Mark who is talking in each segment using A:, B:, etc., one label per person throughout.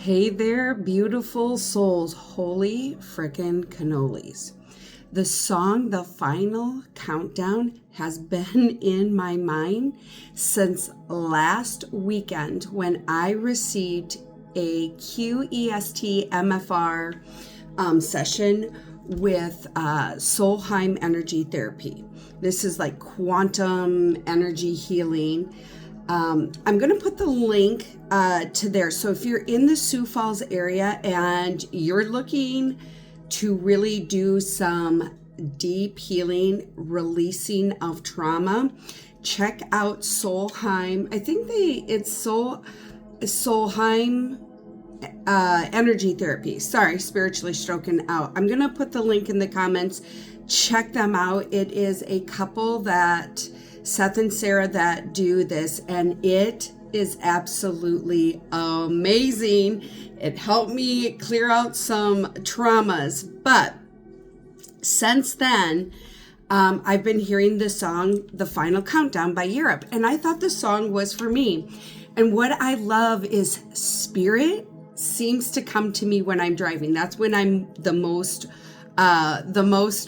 A: Hey there, beautiful souls. Holy frickin' cannolis. The song, The Final Countdown, has been in my mind since last weekend when I received a QEST MFR session with Solheim Energy Therapy. This is like quantum energy healing. I'm going to put the link to there. So if you're in the Sioux Falls area and you're looking to really do some deep healing, releasing of trauma, check out Solheim. I think it's Solheim Energy Therapy. Sorry, spiritually stroking out. I'm going to put the link in the comments. Check them out. It is a couple that Seth and Sarah that do this, and it is absolutely amazing. It helped me clear out some traumas, but since then, I've been hearing the song, The Final Countdown by Europe, and I thought the song was for me. And what I love is spirit seems to come to me when I'm driving. That's when I'm the most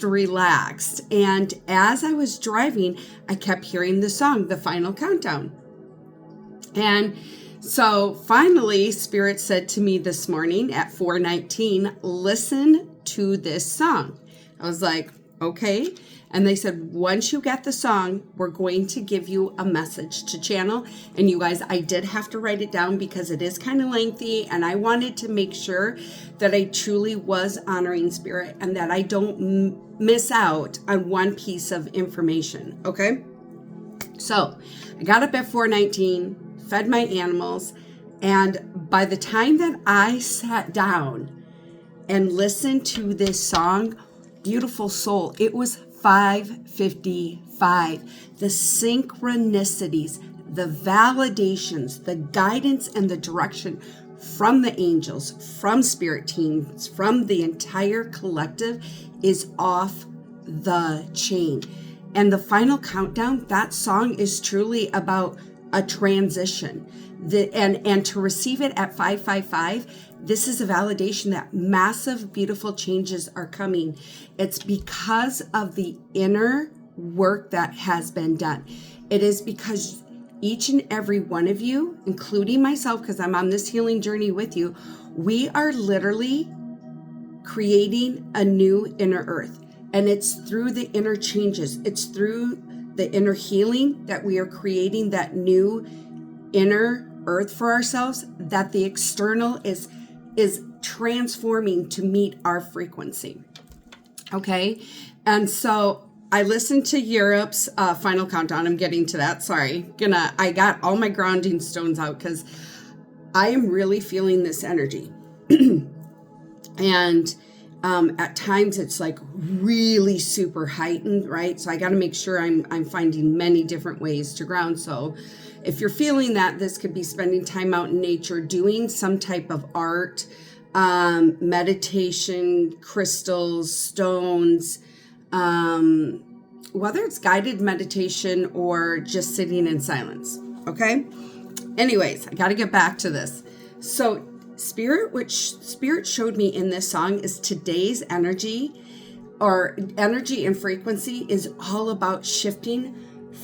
A: relaxed. And as I was driving, I kept hearing the song, The Final Countdown. And so finally, Spirit said to me this morning at 4:19, listen to this song. I was like, okay. And they said, once you get the song, we're going to give you a message to channel. And you guys, I did have to write it down because it is kind of lengthy. And I wanted to make sure that I truly was honoring spirit and that I don't miss out on one piece of information. Okay. So I got up at 4:19, fed my animals. And by the time that I sat down and listened to this song, beautiful soul, it was 5:55. The synchronicities, the validations, the guidance and the direction from the angels, from spirit teams, from the entire collective is off the chain. And The Final Countdown, that song is truly about a transition. And to receive it at 5:55, this is a validation that massive, beautiful changes are coming. It's because of the inner work that has been done. It is because each and every one of you, including myself, because I'm on this healing journey with you, we are literally creating a new inner earth. And it's through the inner changes. It's through the inner healing that we are creating that new inner earth for ourselves, that the external is transforming to meet our frequency. Okay. And so I listened to Europe's Final Countdown. I'm getting to that. Sorry. I got all my grounding stones out because I am really feeling this energy. And at times it's like really super heightened, right? So I got to make sure I'm finding many different ways to ground. So if you're feeling that, this could be spending time out in nature, doing some type of art, meditation, crystals, stones, whether it's guided meditation or just sitting in silence. Okay. Anyways, I got to get back to this. So which Spirit showed me in this song is today's energy, or energy and frequency is all about shifting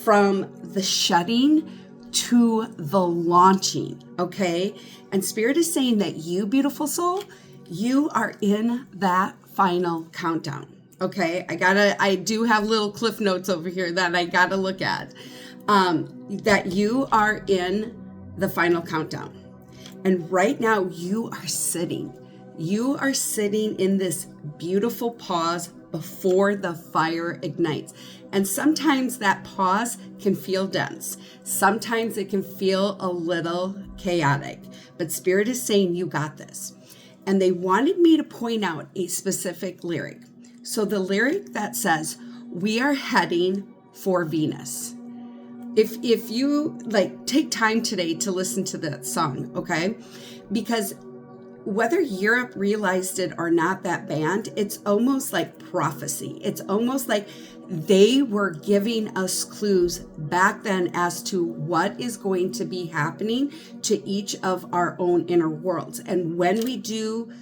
A: from the shutting to the launching. Okay. And Spirit is saying that you, beautiful soul, you are in that final countdown. Okay. I do have little cliff notes over here that I gotta look at, that you are in the final countdown. And right now you are sitting in this beautiful pause before the fire ignites. And sometimes that pause can feel dense. Sometimes it can feel a little chaotic, but Spirit is saying you got this. And they wanted me to point out a specific lyric. So the lyric that says, we are heading for Venus. If you take time today to listen to that song, okay? Because whether Europe realized it or not, that band, it's almost like prophecy. It's almost like they were giving us clues back then as to what is going to be happening to each of our own inner worlds. And when we do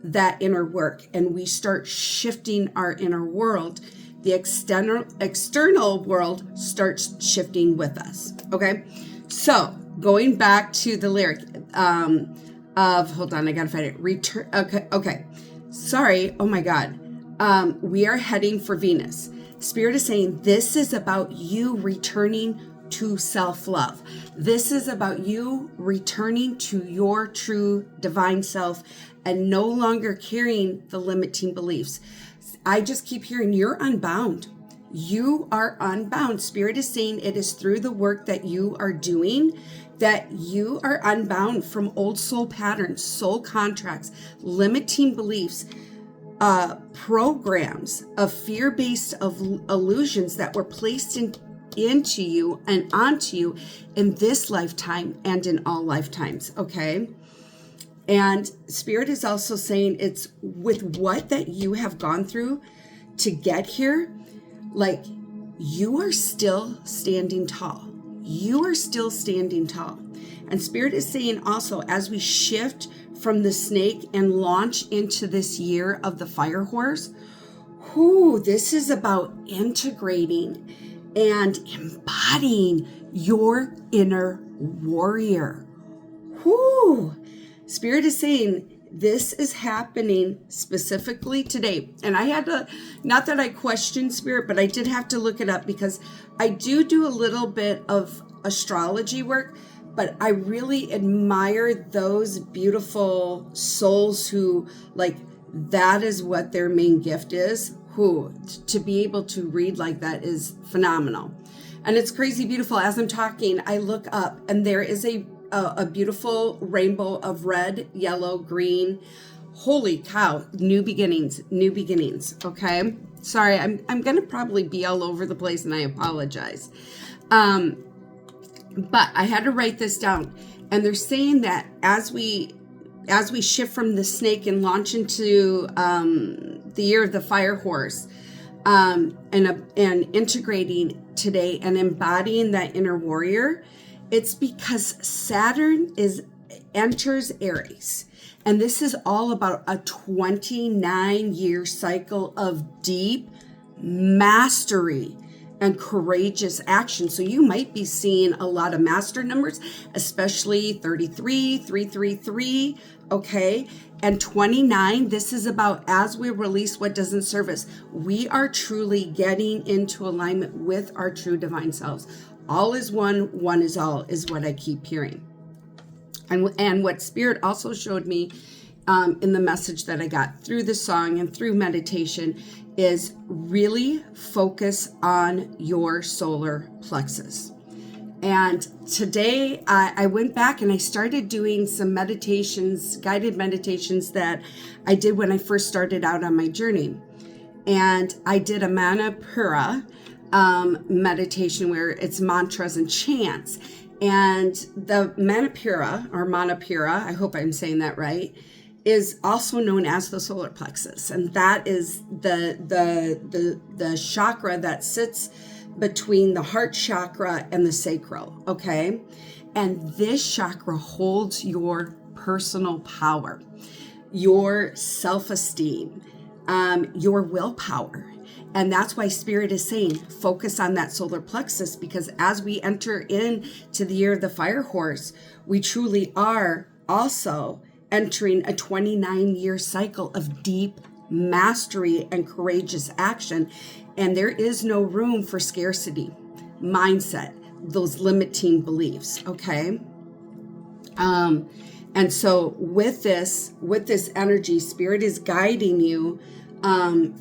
A: that inner work and we start shifting our inner world, the external world starts shifting with us. Okay. So going back to the lyric, hold on, I gotta find it. Return. Okay. Sorry. Oh my God. We are heading for Venus. Spirit is saying this is about you returning to self-love. This is about you returning to your true divine self and no longer carrying the limiting beliefs. I just keep hearing you're unbound. You are unbound. Spirit is saying it is through the work that you are doing that you are unbound from old soul patterns, soul contracts, limiting beliefs, programs of fear-based illusions that were placed into you and onto you in this lifetime and in all lifetimes. Okay. And Spirit is also saying it's with what that you have gone through to get here, like you are still standing tall. You are still standing tall. And Spirit is saying also, as we shift from the snake and launch into this year of the fire horse, this is about integrating and embodying your inner warrior. Spirit is saying this is happening specifically today. And I had to, not that I questioned Spirit, but I did have to look it up because I do a little bit of astrology work, but I really admire those beautiful souls who, like, that is what their main gift is. To be able to read like that is phenomenal. And it's crazy beautiful. As I'm talking, I look up and there is a beautiful rainbow of red, yellow, green. Holy cow, new beginnings. Okay. Sorry, I'm going to probably be all over the place and I apologize. But I had to write this down, and they're saying that as we shift from the snake and launch into the year of the fire horse, and integrating today and embodying that inner warrior, it's because Saturn enters Aries. And this is all about a 29-year cycle of deep mastery and courageous action. So you might be seeing a lot of master numbers, especially 33, 333, okay? And 29, this is about as we release what doesn't serve us, we are truly getting into alignment with our true divine selves. All is one, one is all, is what I keep hearing. And what Spirit also showed me in the message that I got through the song and through meditation is really focus on your solar plexus. And today I went back and I started doing some meditations, guided meditations that I did when I first started out on my journey. And I did a Manipura meditation where it's mantras and chants. And the Manipura, I hope I'm saying that right, is also known as the solar plexus. And that is the chakra that sits between the heart chakra and the sacral, okay? And this chakra holds your personal power, your self-esteem, your willpower. And that's why Spirit is saying, focus on that solar plexus, because as we enter into the year of the fire horse, we truly are also entering a 29-year cycle of deep mastery and courageous action. And there is no room for scarcity mindset, those limiting beliefs, okay? And so with this energy, Spirit is guiding you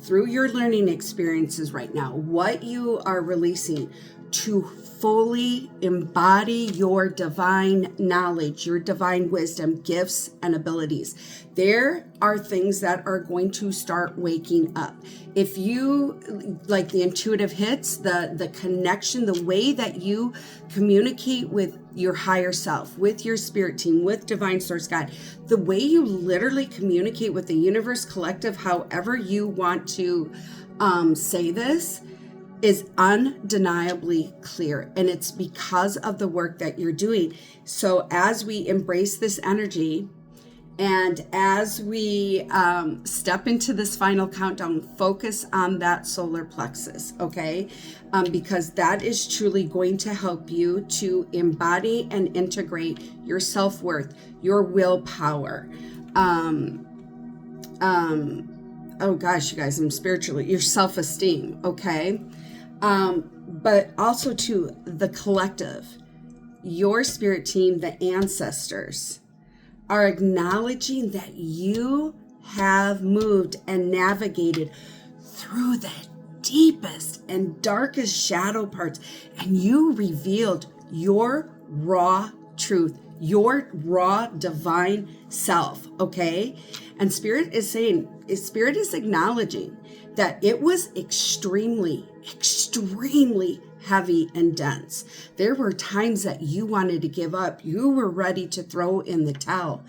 A: through your learning experiences right now, what you are releasing, to fully embody your divine knowledge, your divine wisdom, gifts, and abilities. There are things that are going to start waking up. If you like the intuitive hits, the connection, the way that you communicate with your higher self, with your spirit team, with divine source God, the way you literally communicate with the universe collective, however you want to say this, is undeniably clear, and it's because of the work that you're doing. So as we embrace this energy, and as we step into this final countdown, focus on that solar plexus, okay? Because that is truly going to help you to embody and integrate your self-worth, your willpower. Oh gosh, you guys, I'm spiritually, your self-esteem, okay? But also to the collective, your spirit team, the ancestors, are acknowledging that you have moved and navigated through the deepest and darkest shadow parts, and you revealed your raw truth, your raw divine self, okay? And Spirit is acknowledging that it was extremely heavy and dense. There were times that you wanted to give up. You were ready to throw in the towel.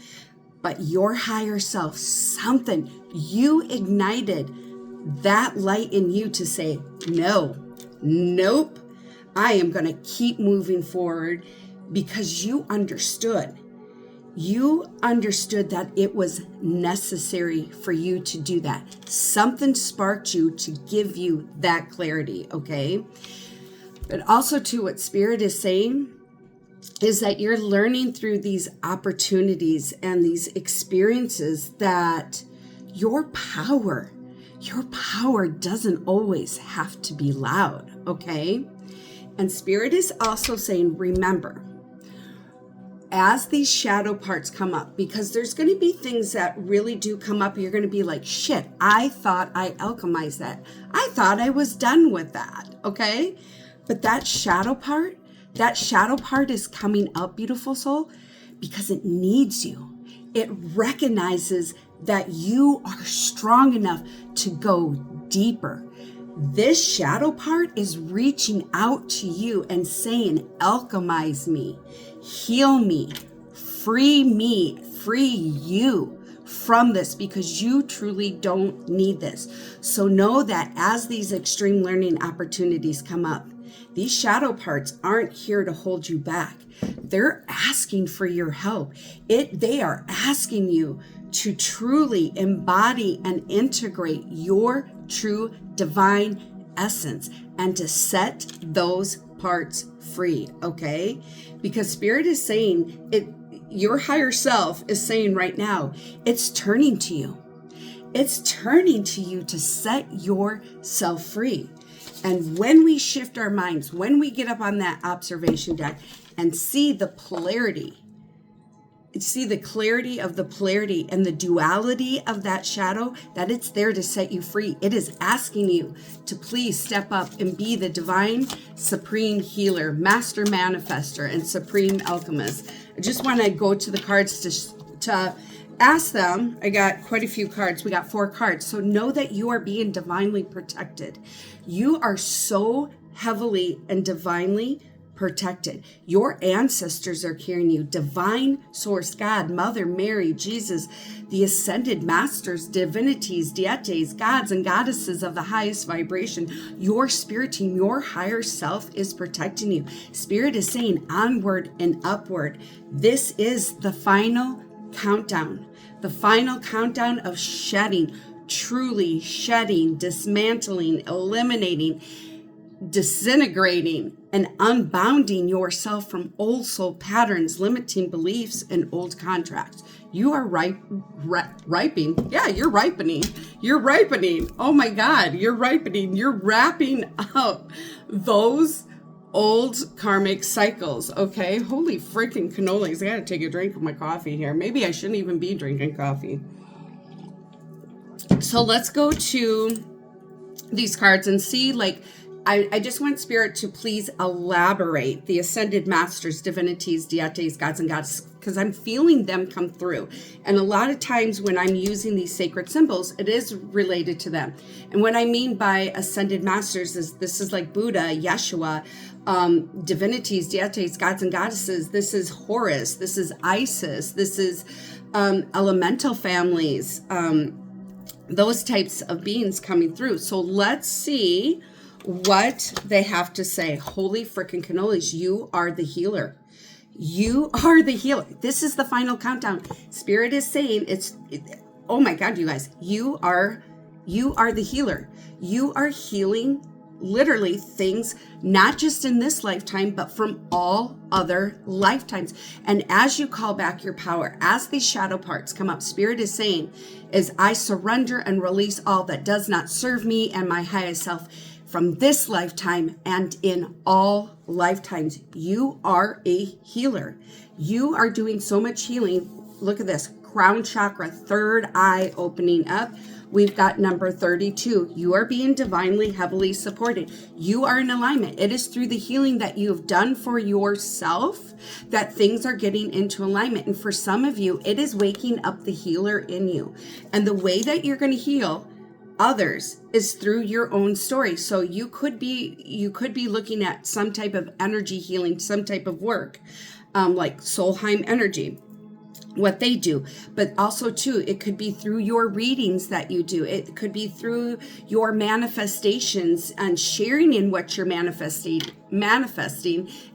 A: But your higher self, something, you ignited that light in you to say, no, nope, I am going to keep moving forward, because you understood. You understood that it was necessary for you to do that. Something sparked you to give you that clarity, okay? But also too, what Spirit is saying is that you're learning through these opportunities and these experiences that your power doesn't always have to be loud, okay? And Spirit is also saying, remember, as these shadow parts come up, because there's going to be things that really do come up, you're going to be like, shit, I thought I alchemized that. I thought I was done with that, okay? But that shadow part is coming up, beautiful soul, because it needs you. It recognizes that you are strong enough to go deeper. This shadow part is reaching out to you and saying, alchemize me, heal me, free you from this, because you truly don't need this. So know that as these extreme learning opportunities come up, these shadow parts aren't here to hold you back. They're asking for your help. They are asking you to truly embody and integrate your true divine essence and to set those parts free, okay? Because Spirit is saying it, your higher self is saying right now, it's turning to you. It's turning to you to set yourself free. And when we shift our minds, when we get up on that observation deck and see the polarity, see the clarity of the polarity and the duality of that shadow, that it's there to set you free. It is asking you to please step up and be the divine supreme healer, master manifester, and supreme alchemist. I just want to go to the cards to ask them. I got quite a few cards. We got 4 cards. So know that you are being divinely protected. You are so heavily and divinely protected. Your ancestors are carrying you. Divine source God, Mother Mary, Jesus, the ascended masters, divinities, deities, gods and goddesses of the highest vibration. Your spirit team, your higher self is protecting you. Spirit is saying onward and upward. This is the final countdown. The final countdown of shedding, truly shedding, dismantling, eliminating, disintegrating, and unbounding yourself from old soul patterns, limiting beliefs, and old contracts. You are ripening. Yeah, you're ripening. You're ripening. Oh my God, you're ripening. You're wrapping up those old karmic cycles, okay? Holy freaking cannolis. I gotta take a drink of my coffee here. Maybe I shouldn't even be drinking coffee. So let's go to these cards and see, like, I just want Spirit to please elaborate the ascended masters, divinities, deities, gods and goddesses, because I'm feeling them come through. And a lot of times when I'm using these sacred symbols, it is related to them. And what I mean by ascended masters is this is like Buddha, Yeshua, divinities, deities, gods and goddesses. This is Horus. This is Isis. This is elemental families. Those types of beings coming through. So let's see what they have to say. Holy frickin' cannolis, you are the healer. You are the healer. This is the final countdown. Spirit is saying oh my God, you guys, you are the healer. You are healing literally things, not just in this lifetime, but from all other lifetimes. And as you call back your power, as these shadow parts come up, Spirit is saying, is I surrender and release all that does not serve me and my highest self from this lifetime and in all lifetimes. You are a healer. You are doing so much healing. Look at this, crown chakra, third eye opening up. We've got number 32. You are being divinely, heavily supported. You are in alignment. It is through the healing that you have done for yourself that things are getting into alignment. And for some of you, it is waking up the healer in you. And the way that you're going to heal others is through your own story. So you could be looking at some type of energy healing, some type of work, like Solheim energy, what they do, but also too, it could be through your readings that you do. It could be through your manifestations and sharing in what you're manifesting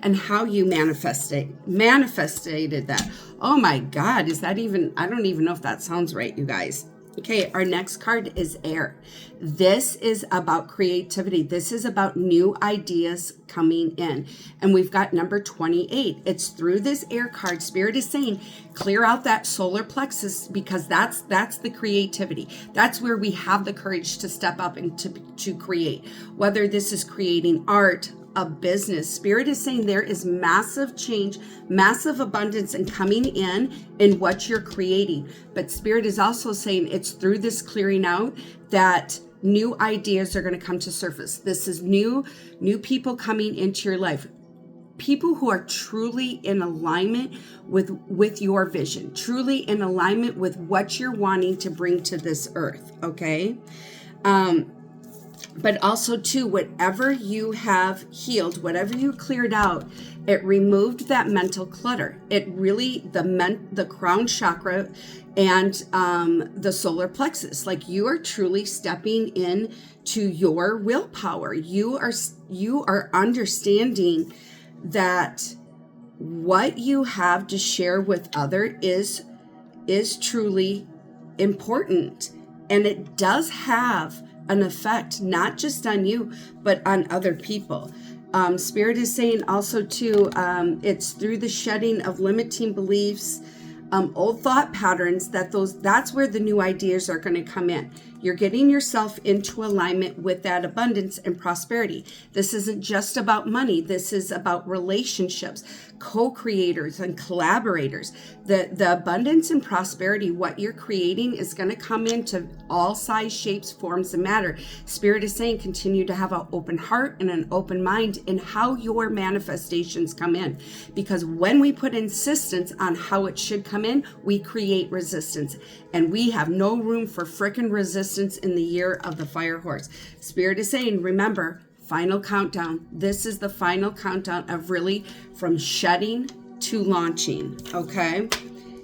A: and how you manifested that. Oh my God, is that even, I don't even know if that sounds right, you guys. Okay, our next card is air. This is about creativity. This is about new ideas coming in. And we've got number 28. It's through this air card. Spirit is saying, clear out that solar plexus, because that's the creativity. That's where we have the courage to step up and to create. Whether this is creating art, a business. Spirit is saying there is massive change, massive abundance and coming in what you're creating. But Spirit is also saying it's through this clearing out that new ideas are going to come to surface. This is new people coming into your life. People who are truly in alignment with your vision, truly in alignment with what you're wanting to bring to this earth. Okay. But also too, whatever you have healed, whatever you cleared out, it removed that mental clutter. It really, the crown chakra and the solar plexus, like you are truly stepping in to your willpower. You are understanding that what you have to share with others is truly important. And it does have an effect, not just on you, but on other people. Spirit is saying also too, it's through the shedding of limiting beliefs, old thought patterns, that's where the new ideas are going to come in. You're getting yourself into alignment with that abundance and prosperity. This isn't just about money. This is about relationships, co-creators and collaborators. The abundance and prosperity, what you're creating, is going to come into all size, shapes, forms, and matter. Spirit is saying continue to have an open heart and an open mind in how your manifestations come in. Because when we put insistence on how it should come in, we create resistance. And we have no room for frickin' resistance in the year of the fire horse. Spirit is saying, remember, final countdown. This is the final countdown of really from shedding to launching. Okay,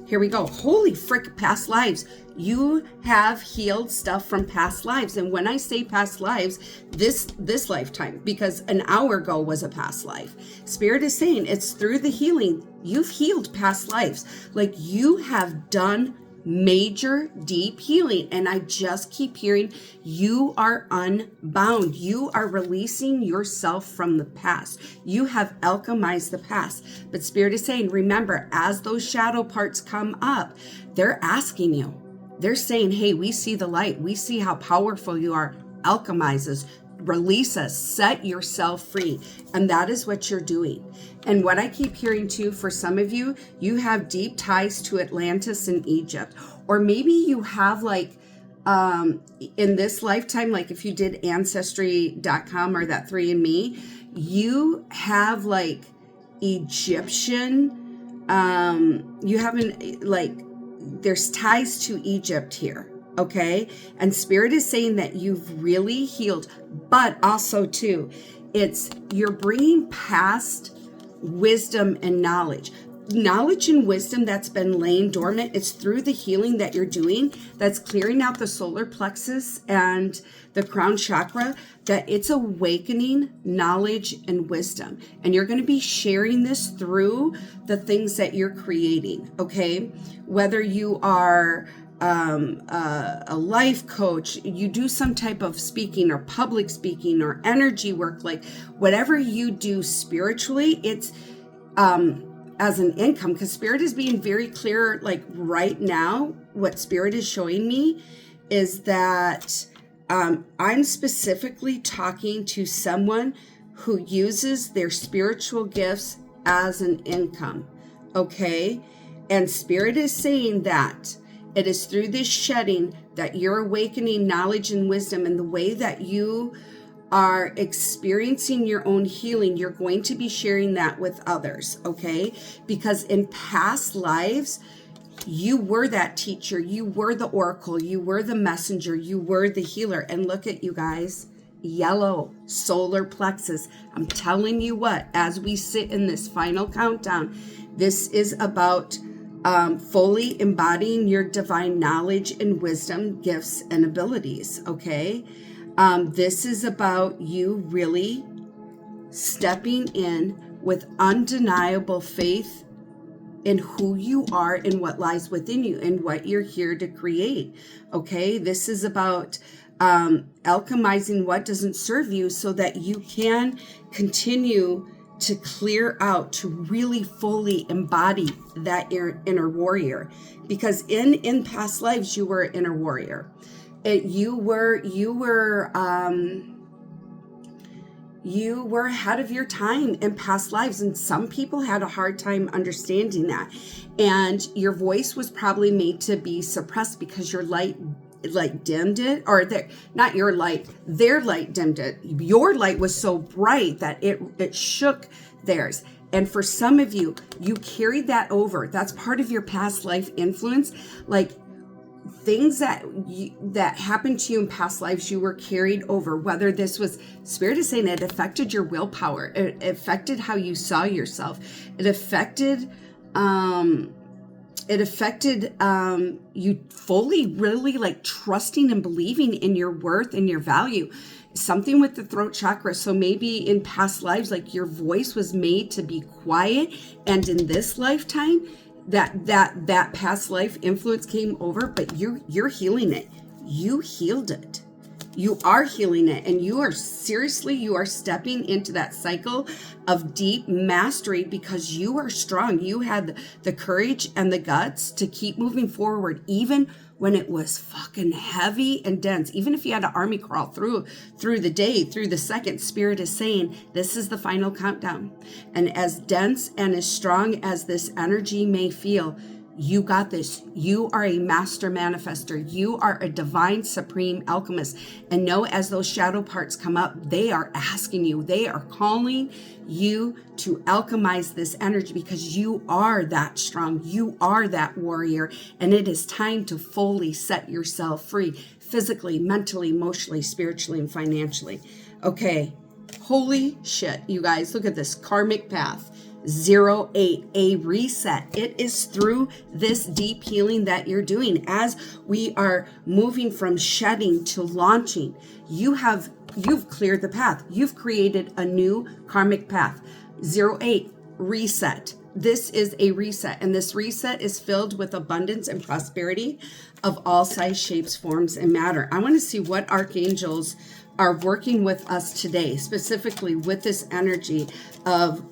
A: here we go. Holy frick, past lives. You have healed stuff from past lives. And when I say past lives, this lifetime, because an hour ago was a past life. Spirit is saying it's through the healing. You've healed past lives. Like you have done major deep healing. And I just keep hearing you are unbound. You are releasing yourself from the past. You have alchemized the past. But Spirit is saying, remember, as those shadow parts come up, they're asking you. They're saying, hey, we see the light. We see how powerful you are. Alchemize us. Release us, set yourself free. And that is what you're doing. And what I keep hearing too, for some of you, you have deep ties to Atlantis and Egypt, or maybe you have like in this lifetime, like if you did Ancestry.com or that 3andMe, you have like Egyptian, you haven't, like, there's ties to Egypt here, okay? And Spirit is saying that you've really healed, but also too, you're bringing past wisdom and knowledge. Knowledge and wisdom that's been laying dormant, it's through the healing that you're doing that's clearing out the solar plexus and the crown chakra, that it's awakening knowledge and wisdom. And you're going to be sharing this through the things that you're creating, okay? Whether you are a life coach, you do some type of speaking or public speaking or energy work, like whatever you do spiritually, it's as an income, because Spirit is being very clear, like right now, what Spirit is showing me is that I'm specifically talking to someone who uses their spiritual gifts as an income, okay? And Spirit is saying that it is through this shedding that you're awakening knowledge and wisdom, and the way that you are experiencing your own healing, you're going to be sharing that with others, okay? Because in past lives, you were that teacher, you were the oracle, you were the messenger, you were the healer. And look at you guys, yellow solar plexus. I'm telling you what, as we sit in this final countdown, this is about fully embodying your divine knowledge and wisdom, gifts, and abilities, okay? This is about you really stepping in with undeniable faith in who you are and what lies within you and what you're here to create. Okay, this is about alchemizing what doesn't serve you so that you can continue to clear out, to really fully embody that inner warrior. Because in past lives, you were an inner warrior. You were ahead of your time in past lives, and some people had a hard time understanding that. And your voice was probably made to be suppressed because your light like dimmed it, or not your light, their light dimmed it. Your light was so bright that it shook theirs. And for some of you, you carried that over. That's part of your past life influence, like things that happened to you in past lives, you were carried over. Whether this was, Spirit is saying it affected your willpower, it affected how you saw yourself, it affected you fully really like trusting and believing in your worth and your value. Something with the throat chakra. So maybe in past lives, like your voice was made to be quiet, and in this lifetime that past life influence came over, but you're healing it. You healed it. You are healing it, and you are stepping into that cycle of deep mastery because you are strong. You had the courage and the guts to keep moving forward, even when it was fucking heavy and dense. Even if you had to army crawl through the day, through the second, Spirit is saying, this is the final countdown. And as dense and as strong as this energy may feel, you got this. You are a master manifester. You are a divine supreme alchemist. And know, as those shadow parts come up, they are asking you, they are calling you to alchemize this energy, because you are that strong. You are that warrior. And it is time to fully set yourself free, physically, mentally, emotionally, spiritually, and financially. Okay. Holy shit, you guys, look at this karmic path. 08, a reset. It is through this deep healing that you're doing as we are moving from shedding to launching. You've cleared the path. You've created a new karmic path. 08, reset. This is a reset, and this reset is filled with abundance and prosperity of all size, shapes, forms, and matter. I want to see what archangels are working with us today, specifically with this energy of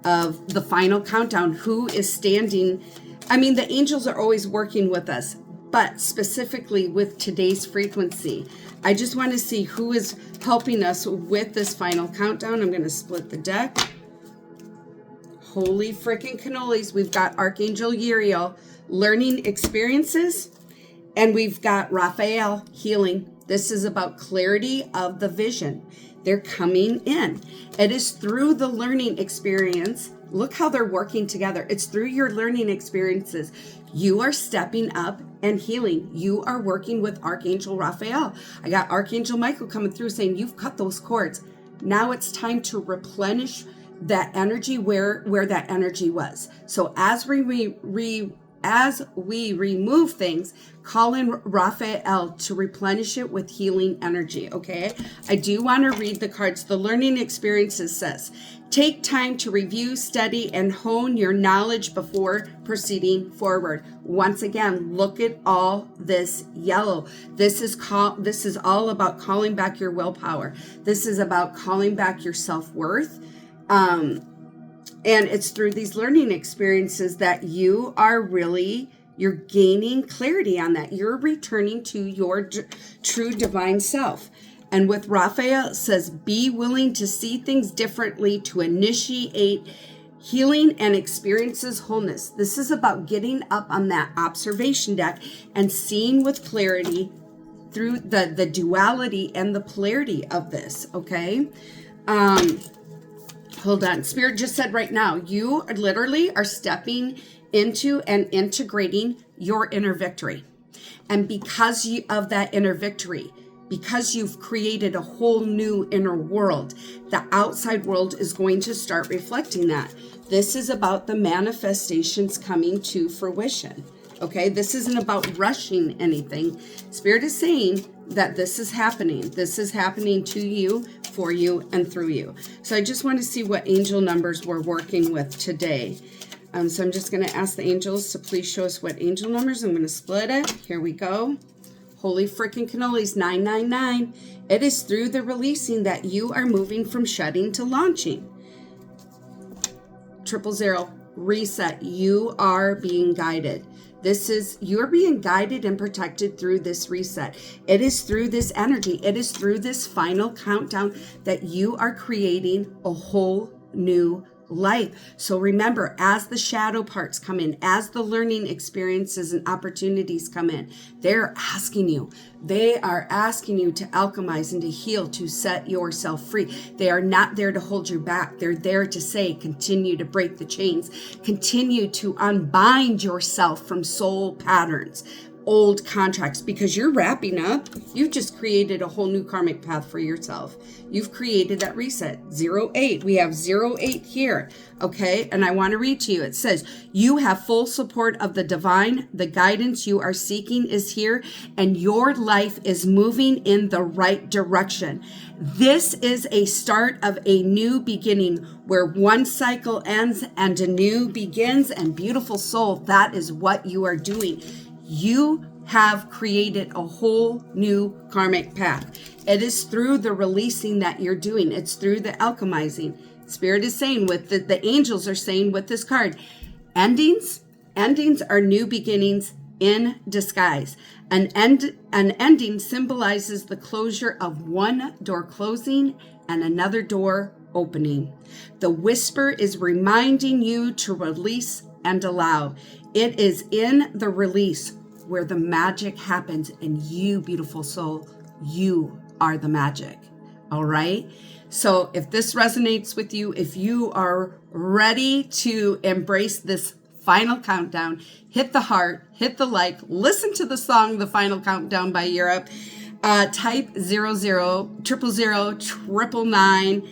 A: the final countdown. Who is standing? I mean, the angels are always working with us, but specifically with today's frequency. I just want to see who is helping us with this final countdown. I'm going to split the deck. Holy freaking cannolis. We've got Archangel Uriel, learning experiences And we've got Raphael, healing. This is about clarity of the vision. They're coming in. It is through the learning experience. Look how they're working together. It's through your learning experiences. You are stepping up and healing. You are working with Archangel Raphael. I got Archangel Michael coming through saying, you've cut those cords. Now it's time to replenish that energy where that energy was. So as we remove things, call in Raphael to replenish it with healing energy, okay? I do want to read the cards. The learning experiences says, take time to review, study, and hone your knowledge before proceeding forward. Once again, look at all this yellow. This is all about calling back your willpower. This is about calling back your self-worth. And it's through these learning experiences that you're gaining clarity on that. You're returning to your true divine self. And with Raphael, it says, be willing to see things differently to initiate healing and experiences wholeness. This is about getting up on that observation deck and seeing with clarity through the duality and the polarity of this, okay? Hold on. Spirit just said right now, you literally are stepping into and integrating your inner victory. And because of that inner victory, because you've created a whole new inner world, the outside world is going to start reflecting that. This is about the manifestations coming to fruition. Okay, this isn't about rushing anything. Spirit is saying that this is happening. This is happening to you, for you, and through you. So I just want to see what angel numbers we're working with today. So I'm just going to ask the angels to please show us what angel numbers. I'm going to split it. Here we go. Holy frickin' cannolis, 999. It is through the releasing that you are moving from shutting to launching. 000, reset. You are being guided. You're being guided and protected through this reset. It is through this energy. It is through this final countdown that you are creating a whole new life. So remember, as the shadow parts come in, as the learning experiences and opportunities come in, they are asking you to alchemize and to heal, to set yourself free. They are not there to hold you back. They're there to say, continue to break the chains, continue to unbind yourself from soul patterns, old contracts, because you're wrapping up. You've just created a whole new karmic path for yourself. You've created that reset. 08. We have 08 here. Okay. And I want to read to you. It says, you have full support of the divine. The guidance you are seeking is here, and your life is moving in the right direction. This is a start of a new beginning where one cycle ends and a new begins. And beautiful soul, that is what you are doing. You have created a whole new karmic path. It is through the releasing that you're doing. It's through the alchemizing. Spirit is saying the angels are saying with this card, endings are new beginnings in disguise. An ending symbolizes the closure of one door closing and another door opening. The whisper is reminding you to release and allow. It is in the release where the magic happens, and you, beautiful soul, you are the magic. All right. So if this resonates with you, if you are ready to embrace this final countdown, hit the heart, hit the like, listen to the song, The Final Countdown by Europe, type 00, 000, 999.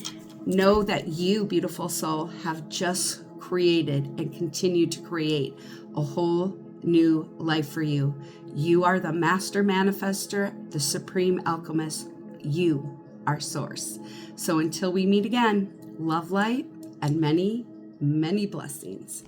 A: Know that you, beautiful soul, have just created and continue to create a whole new life for you. You are the master manifester, the supreme alchemist. You are source. So until we meet again, love, light, and many, many blessings.